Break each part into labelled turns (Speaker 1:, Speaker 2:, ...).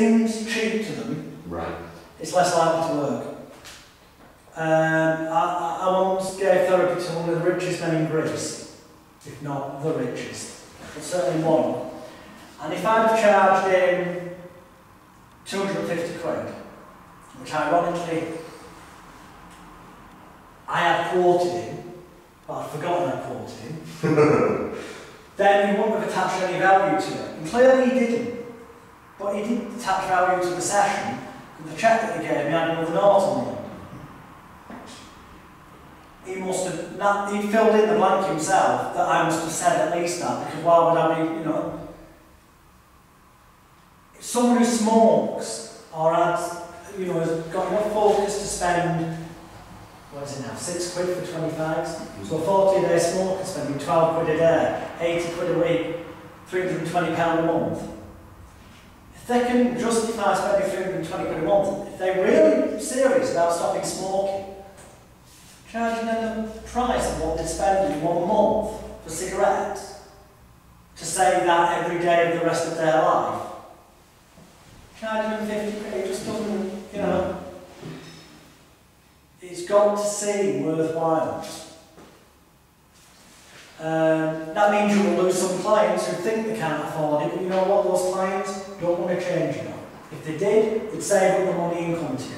Speaker 1: seems cheap to them,
Speaker 2: right,
Speaker 1: it's less likely to work. I once gave therapy to one of the richest men in Greece, if not the richest, but certainly one. And if I'd have charged him 250 quid, which ironically I had quoted him, but I'd forgotten I'd quoted him, then he wouldn't have attached any value to it. And clearly he didn't. But he didn't attach value to the session, and the cheque that he gave me had another note on it. He must have, he filled in the blank himself that I must have said at least that, because why would I be, you know. If someone who smokes, or has, you know, has got enough focus to spend, what is it now, 6 quid for 25s? So a 40-day smoker spending 12 quid a day, 80 quid a week, £320 a month. If they can justify spending £320 quid a month, if they're really serious about stopping smoking, charging them the price of what they spend in 1 month for cigarettes, to say that every day of the rest of their life, charging them 50 quid, it just doesn't, you know. It's got to seem worthwhile. That means you will lose some clients who think they can't afford it, but you know what, those clients don't want to change it. If they did, it'd save up the money and come to you.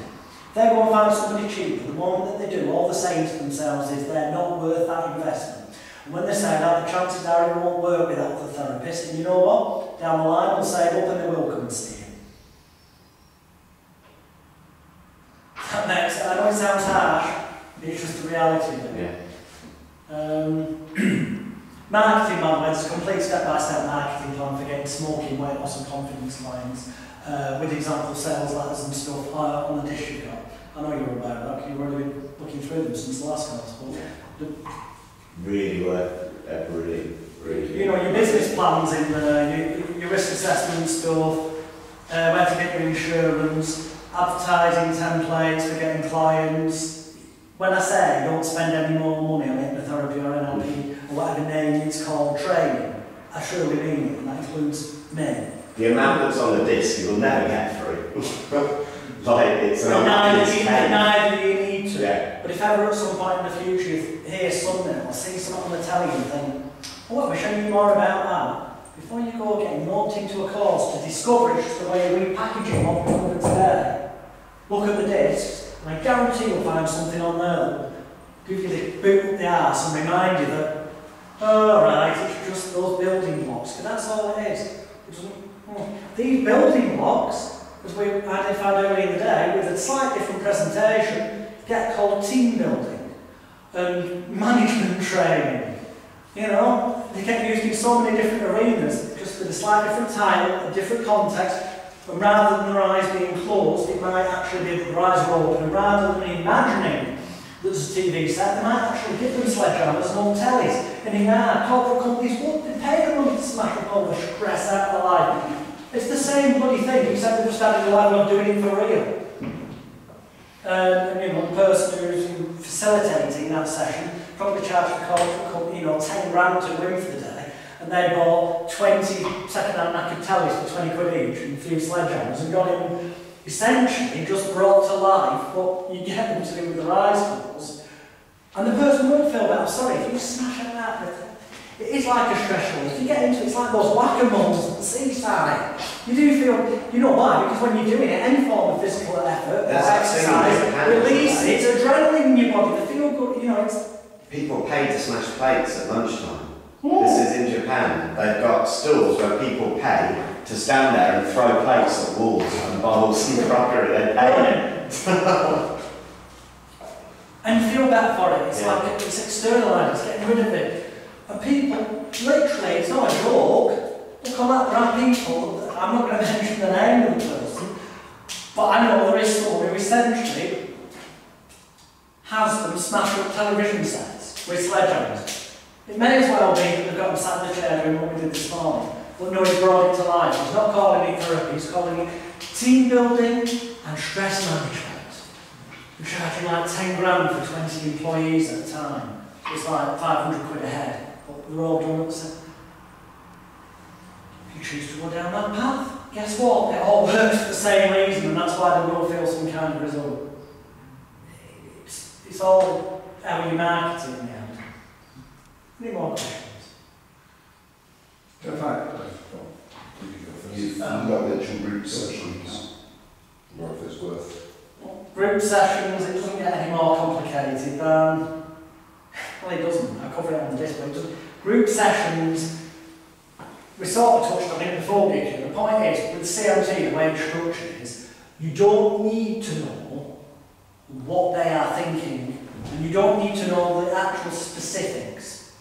Speaker 1: If they go and find somebody cheaper, the moment that they do, all they're saying to themselves is they're not worth that investment. And when they say that, the chances are it won't work without the therapist, and you know what? Down the line they'll save up and they will come and see you. That makes it, I know it sounds harsh, but it's just the reality of it.
Speaker 2: Yeah.
Speaker 1: Marketing, by the way, it's a complete step-by-step marketing plan for getting smoking, weight loss and confidence lines, with example sales letters and stuff on the dish you've got. I know you're aware of that, because you've already been looking through them since the last class. But
Speaker 2: really worth really.
Speaker 1: You know, your business plans in there, your risk assessment stuff, where to get your insurance, advertising templates for getting clients. When I say don't spend any more money on hypnotherapy or NLP or whatever name it's called training, I surely mean it, and that includes me.
Speaker 2: The amount that's on the disc you will never get through. Like it's an
Speaker 1: neither do you need to.
Speaker 2: Yeah.
Speaker 1: But if ever at some point in the future you hear something or see something on the telly and think, oh, I wish I knew more about that, before you go getting roped into a course to discover it's just the way you repackage it what we're doing today, look at the discs. And I guarantee you'll find something on there that will give you the boot up the arse and remind you that, oh right, it's just those building blocks, because that's all it is. These building blocks, as we identified earlier in the day, with a slightly different presentation, get called team building and management training. You know, they get used in so many different arenas, just with a slightly different title, a different context. And rather than their eyes being closed, it might actually be that their eyes are open. And rather than imagining that there's a TV set, they might actually give them sledgehammers and old tellies. And in our corporate companies won't pay the money to smash up all the stress out of their life. It's the same bloody thing, except they've just added a level of doing it for real. And you know, the person who's facilitating that session probably charged the corporate company, you know, 10 grand to win for the day. And they bought 20 second-hand knackered tellies for 20 quid each and 3 sledgehammers and got him essentially just brought to life what you get them to do with their eyes closed. And the person won't feel bad. I'm sorry, if you smash it out, it is like a stress ball. If you get into it, it's like those whack-a-moles at the seaside. You do feel, you know why? Because when you're doing it, any form of physical effort, exercise, releases adrenaline in your body. They feel good, you know.
Speaker 2: People pay to smash plates at lunchtime. This is in Japan. They've got stores where people pay to stand there and throw plates at walls and bowls and crockery. They pay.
Speaker 1: And you feel better for it. It's like it's externalised, it's getting rid of it. And people, literally, it's not a joke. Look on that, there are people, I'm not going to mention the name of the person, but I know there is someone who essentially has them smash up television sets with sledgehammers. It may as well be that they've got them sat in the chair doing what we did this morning, but no, he's brought it to life. He's not calling it therapy, he's calling it team building and stress management. We're charging like 10 grand for 20 employees at a time. It's like 500 quid a head, but they're all done at the same. If you choose to go down that path, guess what? It all works for the same reason, and that's why they will feel some kind of result. It's all how you market it in the end. Any more questions?
Speaker 3: In fact, you've got mentioned group sessions, or if it's worth.
Speaker 1: Group sessions, it doesn't get any more complicated. Well, it doesn't. I covered it on the display. Group sessions, we sort of touched on it before, Vicky. The point is, with CMT, the way it's structured is, you don't need to know what they are thinking, and you don't need to know the actual specifics.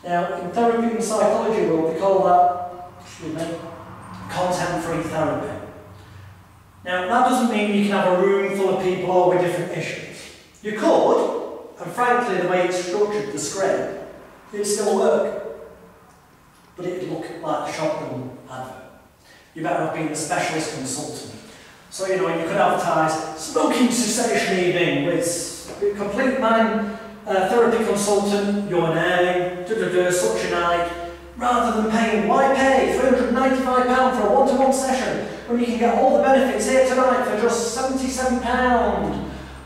Speaker 1: Now, in therapy and psychology world, we call that, excuse me, content-free therapy. Now, that doesn't mean you can have a room full of people all with different issues. You could, and frankly, the way it's structured, the script, it'd still work. But it'd look like a shotgun advert. You better have been a specialist consultant. So, you know, you could advertise smoking cessation evening with complete mind therapy consultant, your name, such a night. Rather than paying, why pay £395 for a one-to-one session when you can get all the benefits here tonight for just £77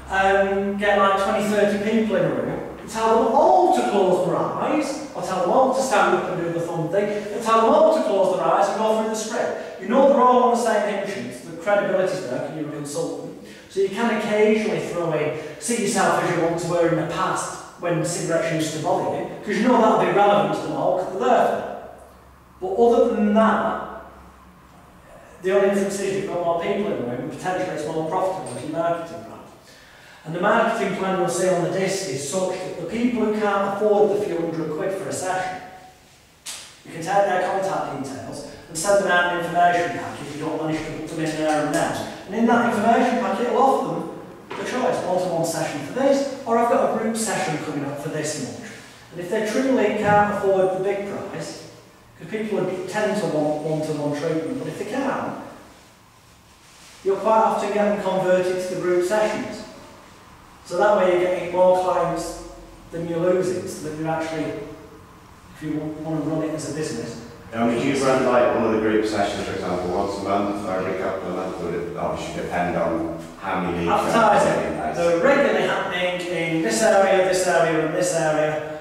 Speaker 1: and get like 20-30 people in a room? You tell them all to close their eyes, or tell them all to stand up and do the thumb thing, and tell them all to close their eyes and go through the script. You know they're all on the same hymn sheet, the credibility's there because you're a consultant. So you can occasionally throw in, see yourself as you want to were in the past when cigarettes used to bother you, because you know that'll be relevant to them all because they're there for them. But other than that, the only difference is you've got more people in the room and potentially it's more profitable if you marketing plan. And the marketing plan you'll see on the disc is such that the people who can't afford the few £100 for a session, you can take their contact details and send them out an information pack if you don't manage to put them in there and then. And in that information pack it'll offer them the choice, one-to-one session for this, or I've got a group session coming up for this much. And if they truly can't afford the big price, because people tend to want one-to-one treatment, but if they can, you'll quite often get them converted to the group sessions. So that way you're getting more clients than you're losing, so that you're actually, if you want to run it as a business.
Speaker 2: Would you run like one of the group sessions, for example, once a month or every couple of months? Would it obviously depend on how many leads?
Speaker 1: Advertising. They're regularly happening in this area, and this area.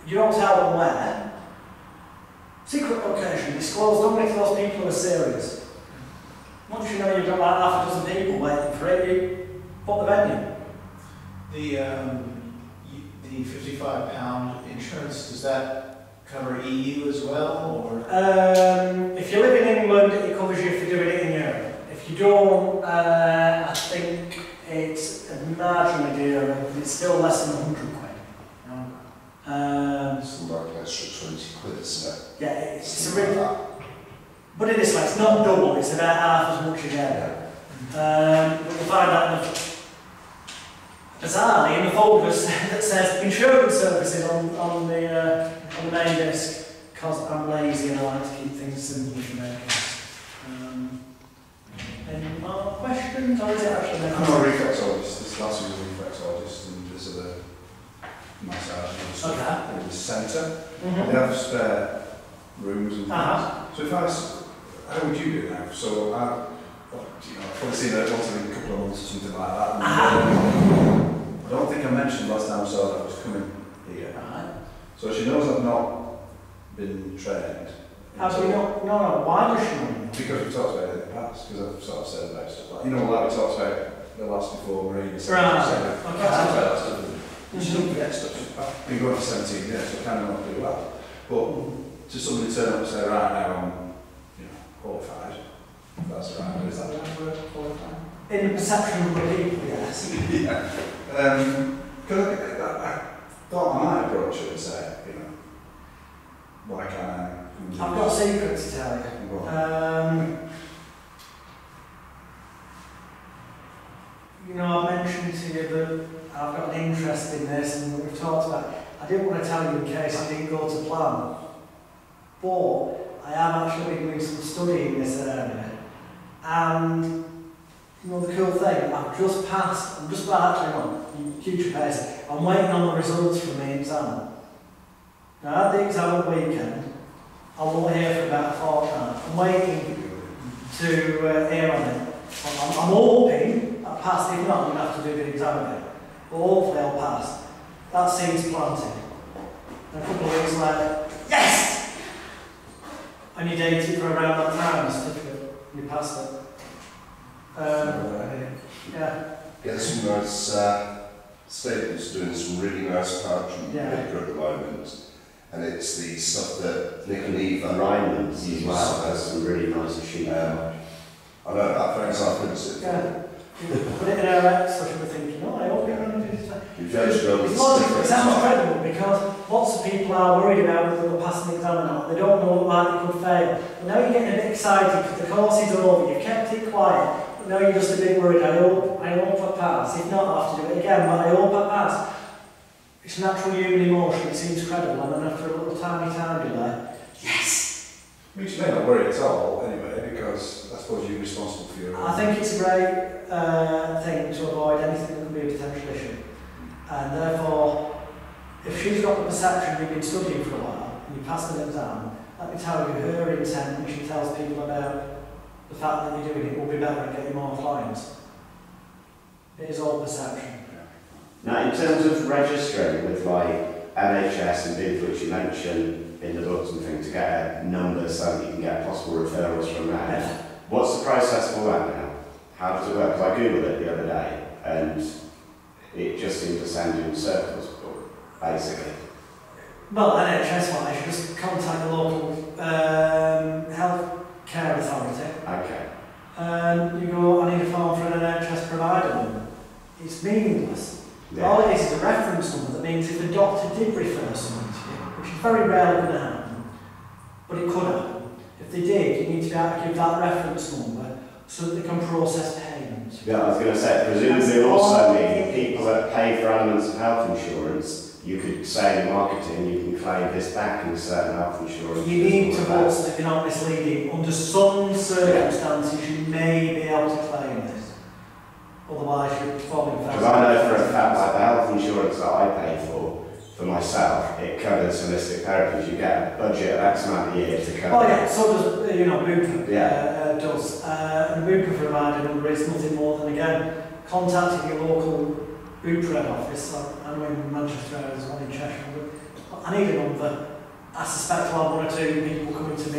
Speaker 1: You don't tell them where. Secret location, disclosed only to those people who are serious. Once you know you've got like half a dozen people waiting for it, you put the venue.
Speaker 4: The £55 insurance, does that cover EU as well, or?
Speaker 1: If you live in England, it covers you for doing it in Europe. If you don't, I think it's marginally dearer, but it's still less than £100.
Speaker 3: It's like an extra 20 quid, isn't it?
Speaker 1: Yeah, it's a real. But it is like, it's not double, it's about half as much again. But you'll find that bizarrely in the folders that says insurance services on the main disc, because I'm lazy and I like to keep things simple for Americans. Any more questions, or is it actually?
Speaker 3: I'm a reflexologist. This last week was a reflexologist, and there's a massage in the centre. They have spare rooms and things. So if I was, how would you do it now? So I've probably seen it once in a couple of months or something like that. I don't think I mentioned last time I saw that I was coming here. So she knows I've not been trained.
Speaker 1: How do you know? No, why does she know?
Speaker 3: Because we've talked about it in the past, because I've sort of said about stuff like, like we talked about the last before Marine.
Speaker 1: Right.
Speaker 3: She doesn't forget stuff. I've been going for 17 years, so I kind of know pretty well. But to somebody turn up and say, right now I'm qualified, if that's right, is that the right word, qualified?
Speaker 1: In the perception of the people, yes.
Speaker 3: Yeah. Because I thought I might approach her and say, why can't I?
Speaker 1: I've got a secret to tell you. I mentioned to you that I've got an interest in this and we've talked about it. I didn't want to tell you in case it didn't go to plan. But I am actually doing some study in this area. And the cool thing, I've just passed, I'm just about actually future pace. I'm waiting on the results from the exam. Now I had the exam at the weekend, I won't hear for about a fortnight. I'm waiting to hear on it. I'm hoping I'll pass. If not, I'm going to have to do the exam again. But hopefully I'll pass. That seed's planted. And a couple of weeks later, yes! And you date it for around that time, certificate. You passed it. Yeah.
Speaker 5: Get some nice Staples doing some really nice parchment paper at the moment, and it's the stuff that Nick and Eva
Speaker 2: Ryman's as well. There's some really nice sheet.
Speaker 5: I know that for example.
Speaker 1: Yeah. Put it in our X, I should be thinking, oh, I hope you're going to do this.
Speaker 5: It
Speaker 1: sounds credible because lots of people are worried about whether they'll pass an exam or not. They don't know why they could fail. But now you're getting a bit excited because the course is over, you've kept it quiet. But now you're just a bit worried, I hope I pass. If not, I'll have to do it again, but I hope I pass. It's natural human emotion, it seems credible, and then after a little tiny time delay, yes!
Speaker 3: Which may not worry at all, anyway, because I suppose you're responsible for your own.
Speaker 1: I think it's a great thing to avoid anything that could be a potential issue. And therefore, if she's got the perception you've been studying for a while, and you passed an exam, let me tell you, her intent when she tells people about the fact that you're doing it will be better at getting more clients. It is all perception.
Speaker 2: Now, in terms of registering with like NHS and BID, which you mentioned in the books and things, to get a number so that you can get possible referrals from there, what's the process for that now? How does it work? Because I googled it the other day and it just seemed to send you in circles, basically.
Speaker 1: Well, NHS wise, you just contact the local health care authority.
Speaker 2: Okay.
Speaker 1: And you go, I need a form for an NHS provider. It's meaningless.
Speaker 2: Yeah.
Speaker 1: All it is a reference number that means if the doctor did refer someone to you, which is very rarely going to happen, but it could happen. If they did, you need to be able to give that reference number so that they can process payments.
Speaker 2: Yeah, I was going to say, presumably also mean people that pay for elements of health insurance, you could say in marketing, you can claim this back in certain health insurance.
Speaker 1: You need to vote that you're not misleading. Under some circumstances, you may be able to claim this. Otherwise, you're performing fast.
Speaker 2: Because I know for a fact, like the health insurance that I pay for myself, it covers holistic therapies. You get a budget of X amount a year to cover.
Speaker 1: Oh yeah, so does, BOOTCAMP does. And the BOOTCAMP provider number is nothing more than, again, contacting your local BOOTCAMP office. I'm in Manchester, there's one in Cheshire, but I need a number. I suspect I'll have one or two people coming to me.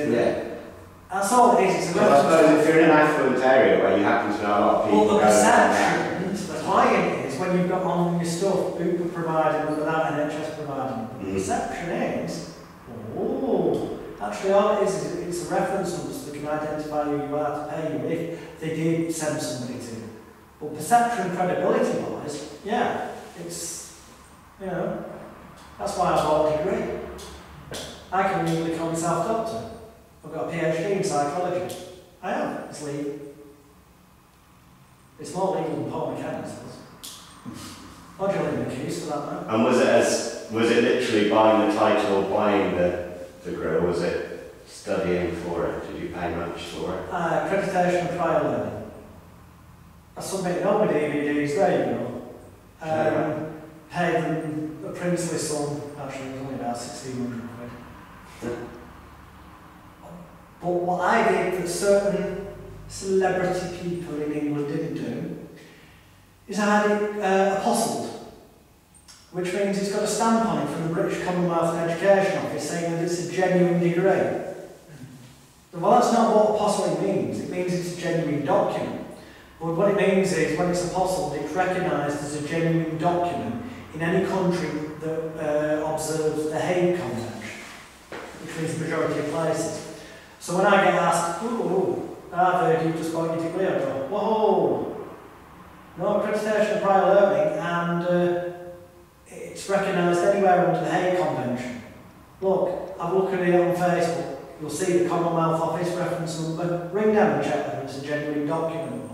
Speaker 1: That's all it is. It's a
Speaker 2: I suppose if you're in an affluent area where you happen to know a lot of people.
Speaker 1: Well, the perception to the client is when you've got on your stuff, BOOTCAMP providing without NHS providing. The perception is, oh, actually all it is it's a reference number so they can identify who you are to pay you if they did send somebody to you. But perception and credibility wise, yeah, it's, that's why I've got a degree. I can legally call myself doctor. I've got a PhD in psychology. I am. It's legal. It's more legal than Paul McKenna's. Or Julian McKee's for that matter.
Speaker 2: And was it literally buying the title or buying the degree, or was it studying for it? Did you pay much for it?
Speaker 1: Accreditation and prior learning. I submitted all my DVDs, there you go. Paid them a princely sum, actually it was only about 1,600 quid. But what I did that certain celebrity people in England didn't do is I had it apostilled, which means it's got a stamp on it from the British Commonwealth and Education Office saying that it's a genuine degree. Well, that's not what apostling means. It means it's a genuine document. But what it means is when it's apostilled, it's recognised as a genuine document in any country that observes the Hague Convention, which means the majority of places. So when I get asked, I've heard you just got your degree, I go, whoa, no accreditation of prior learning, and it's recognised anywhere under the Hague Convention. Look, I've looked at it on Facebook, you'll see the Commonwealth Office reference number, ring them and check whether it's a genuine document or not.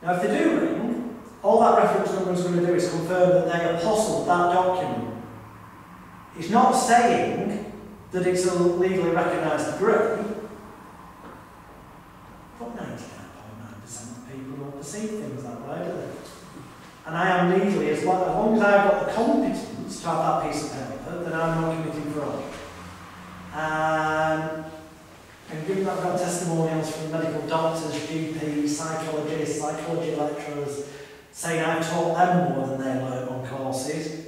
Speaker 1: Now if they do ring, all that reference number is going to do is confirm that they apostilled that document. It's not saying that it's a legally recognised degree, but 99.9% of people don't perceive things that way, do they? And I am legally, as long as I've got the competence to have that piece of paper, then I'm not committing fraud. And given that I've got testimonials from medical doctors, GPs, psychologists, psychology lecturers, saying I've taught them more than they learn on courses,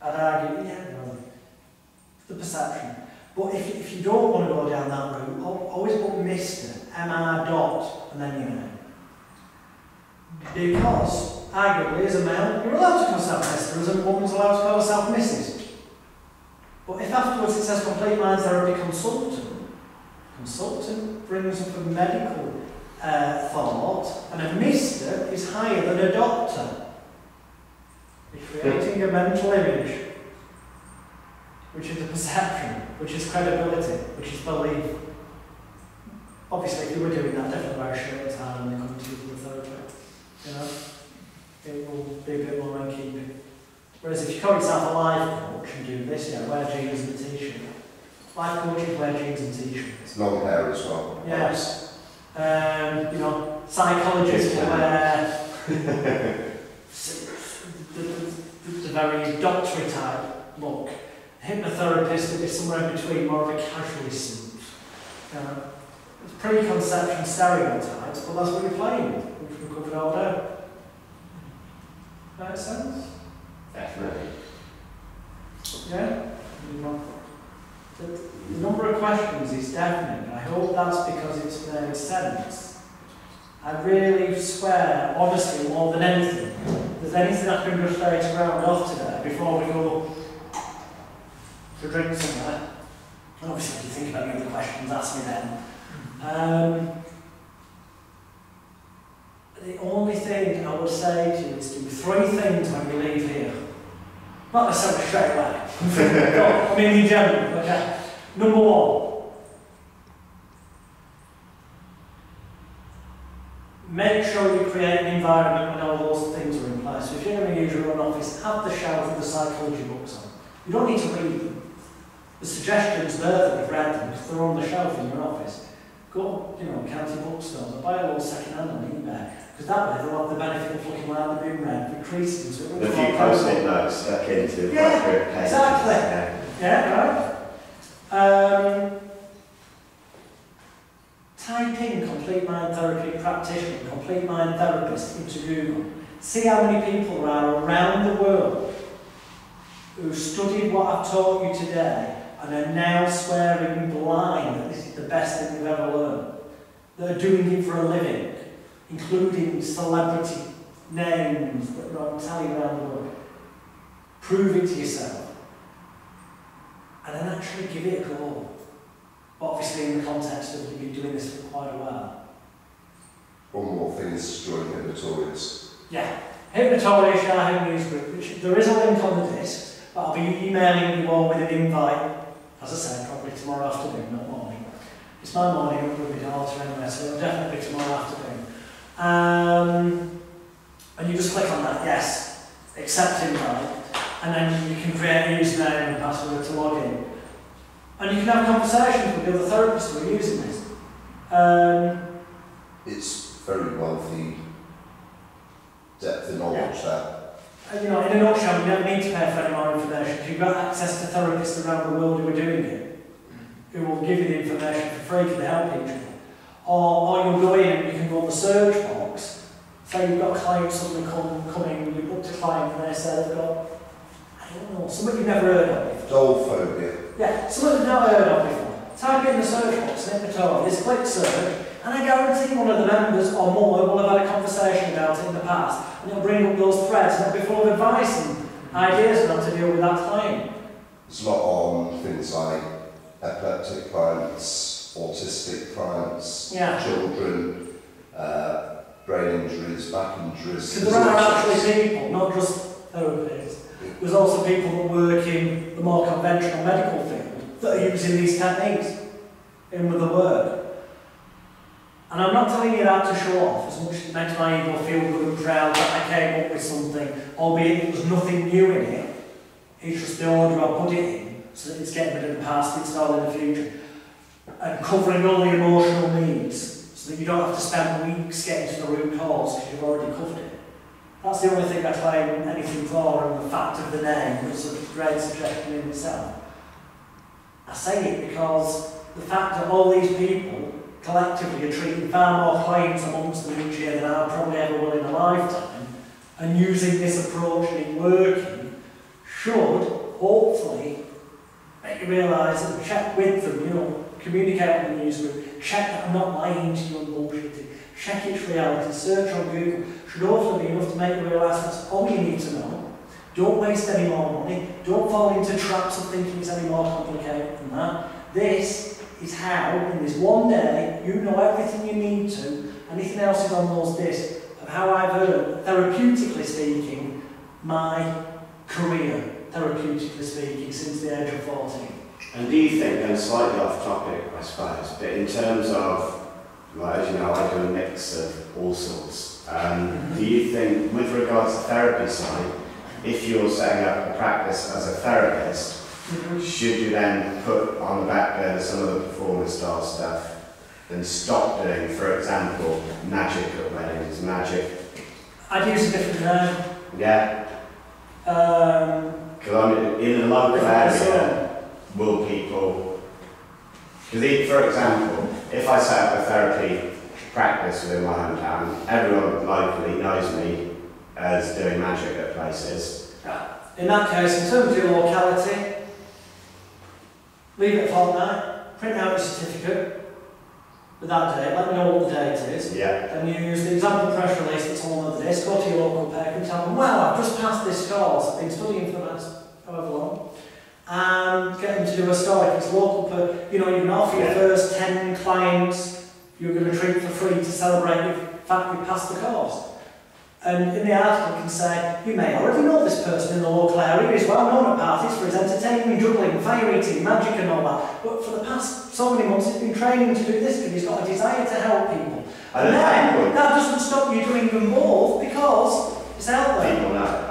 Speaker 1: I'd argue, yeah, no, the perception. But if you don't want to go down that route, always put Mr. M.R. dot and then your name. Because, arguably, as a male, you're allowed to call yourself Mr. as a woman's allowed to call herself Mrs. But if afterwards it says complete mind therapy consultant brings up a medical thought, and a Mr. is higher than a doctor. You're creating a mental image, which is a perception, which is credibility, which is belief. Obviously, if you were doing that, definitely wear a shirt and tie when they come to you for the therapy. You know, it will be a bit more in keeping. Whereas if you call yourself a life coach and do this, yeah, wear jeans and a t-shirt. Life coaches wear jeans and t-shirts.
Speaker 5: Long hair as well.
Speaker 1: Yes. You know, psychologists will wear the very doctory type look. Hypnotherapist will be somewhere in between, more of a casual suit. It's preconception stereotypes, but that's what you're playing with, which we covered all day. Makes sense?
Speaker 2: Definitely.
Speaker 1: Yeah? The number of questions is definite. I hope that's because it's made sense. I really swear, honestly, more than anything, if there's anything I can just say to round off today before we go to drink somewhere. And obviously, if you think about any other questions, ask me then. The only thing I would say to you is do 3 things when you leave here. Not necessarily straight away. I mean in general, okay. Number 1. Make sure you create an environment when all those things are in place. So if you're going to use your own office, have the shelf with the psychology books on. You don't need to read them. The suggestions there that you've read them, because they're on the shelf in your office. Go, county bookstores, or buy a little second-hand on eBay. Because that way they'll have the benefit of looking like they've been read, decreased into it.
Speaker 2: A few post-it notes stuck into appropriate pages.
Speaker 1: Exactly. Yeah, right. Type in complete mind therapy practitioner, complete mind therapist into Google. See how many people there are around the world who studied what I've taught you today and are now swearing blind that this is the best thing they've ever learned. That are doing it for a living, including celebrity names that I'm telling you around the world. Prove it to yourself. And then actually give it a go. But obviously in the context of you've been doing this for quite a while.
Speaker 5: One more thing is to join Hypnotories.
Speaker 1: Yeah. Hypnotoria, our home news group, which there is a link on the disc, but I'll be emailing you all with an invite, as I said, probably tomorrow afternoon, not morning. It's my morning up with my daughter anyway, so it'll definitely be tomorrow afternoon. And you just click on that, yes, accept invite, and then you can create a username and password to log in. And you can have conversations with the other therapists who are using this.
Speaker 5: It's very wealthy depth of knowledge that.
Speaker 1: In a nutshell, you don't need to pay for any more information. You've got access to therapists around the world who are doing it, who will give you the information for free for the help each other. Or you'll go in and you can go on the search box. Say you've got a client suddenly coming, you booked a client and they say they've got, I don't know, something you've never heard of before.
Speaker 5: Doll phobia.
Speaker 1: Yeah, something you've never heard of before. Type in the search box and Hypnotoria, click search, and I guarantee one of the members or more will have had a conversation about it in the past, and it'll bring up those threads and it'll be full of advice and ideas on how to deal with that client.
Speaker 5: There's a lot on things like epileptic clients, autistic clients, children, brain injuries, back injuries.
Speaker 1: Because there are actually people, not just therapists, there's also people that work in the more conventional medical field that are using these techniques in with the work. And I'm not telling you that to show off, as much as it makes my ego feel good and proud that I came up with something, albeit there's nothing new in it. It's just the order I put it in, so that it's getting rid of the past, it's all in the future. And covering all the emotional needs, so that you don't have to spend weeks getting to the root cause because you've already covered it. That's the only thing I claim anything for, and the fact of the name was a great suggestion in itself. I say it because the fact that all these people collectively are treating far more clients amongst them each year than I probably ever will in a lifetime, and using this approach and it working, should hopefully make you realise and check with them, you know, communicate with the news group, check that I'm not lying to you and bullshitting, check its reality, search on Google, should hopefully be enough to make you realise that's all you need to know. Don't waste any more money, don't fall into traps of thinking it's any more complicated than that. This is how, in this one day, you know everything you need to. Anything else is on those discs of how I've earned, therapeutically speaking, my career, therapeutically speaking, since the age of 14.
Speaker 2: And do you think, and slightly off topic, I suppose, but in terms of, like, as you know, I do a mix of all sorts. Do you think, with regards to therapy side, if you're setting up a practice as a therapist, should you then put on the back burner some of the performance style stuff and stop doing, for example, magic at weddings, magic?
Speaker 1: I'd use a different name.
Speaker 2: Yeah. Because I'm in a local area, will people, because for example, if I set up a therapy practice within my hometown, everyone locally knows me as doing magic at places.
Speaker 1: In that case, in terms of your locality, leave it a fortnight, print out your certificate with that date, let me know what the date is.
Speaker 2: Yeah.
Speaker 1: Then you use the example press release that's on the disc, go to your local paper and tell them, wow, I've just passed this course, I've been studying for the last however long, and get them to do a story. If it's local, you know, you can offer your first 10 clients, you're going to treat for free to celebrate the fact you passed the course. And in the article you can say, you may already know this person in the local area, he's well known at parties for his entertaining, juggling, fire eating, magic and all that. But for the past so many months he's been training to do this because he's got a desire to help people. And then that doesn't stop you doing them both because it's out there.
Speaker 2: People know.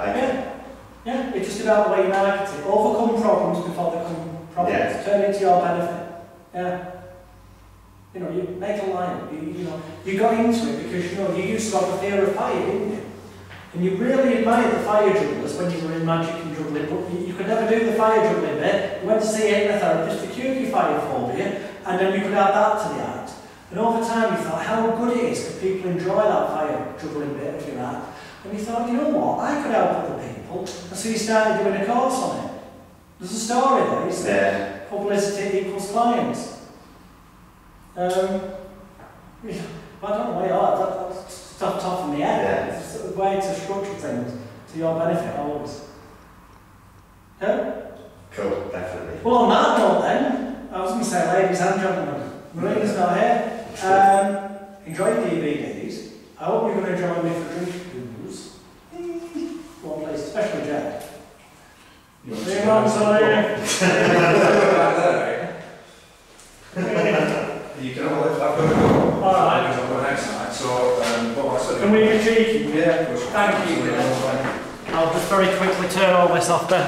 Speaker 1: Yeah, it's just about the way you market it. Overcome problems before they become problems.
Speaker 2: Yeah.
Speaker 1: Turn it to your benefit. Yeah. You know, you make a line. You know, you got into it because you know you used to have a fear of fire, didn't you? And you really admired the fire jugglers when you were in magic and juggling, but you could never do the fire juggling bit. You went to see a hypnotherapist to cure your fire phobia, and then you could add that to the act. And over time you thought how good it is that people enjoy that fire juggling bit of your act. And you thought, you know what, I could help other people. And so you started doing a course on it. There's a story there, isn't there? Publicity equals clients. I don't know why you are, that's stuff tough in the head.
Speaker 2: Yeah.
Speaker 1: It's a way to structure things to your benefit always. Yeah?
Speaker 2: Cool, definitely.
Speaker 1: Well, on that note then, I was going to say ladies and gentlemen, Marina's not here. Enjoy the DVDs. I hope you're going to join me for drinking booze. One place, especially Jack.
Speaker 3: You can all lift that burger.
Speaker 1: Alright.
Speaker 3: Because I'm going next night, so, what I said.
Speaker 1: Can we be cheeky?
Speaker 3: Yeah, of course.
Speaker 1: Thank you. I'll just very quickly turn all this off then.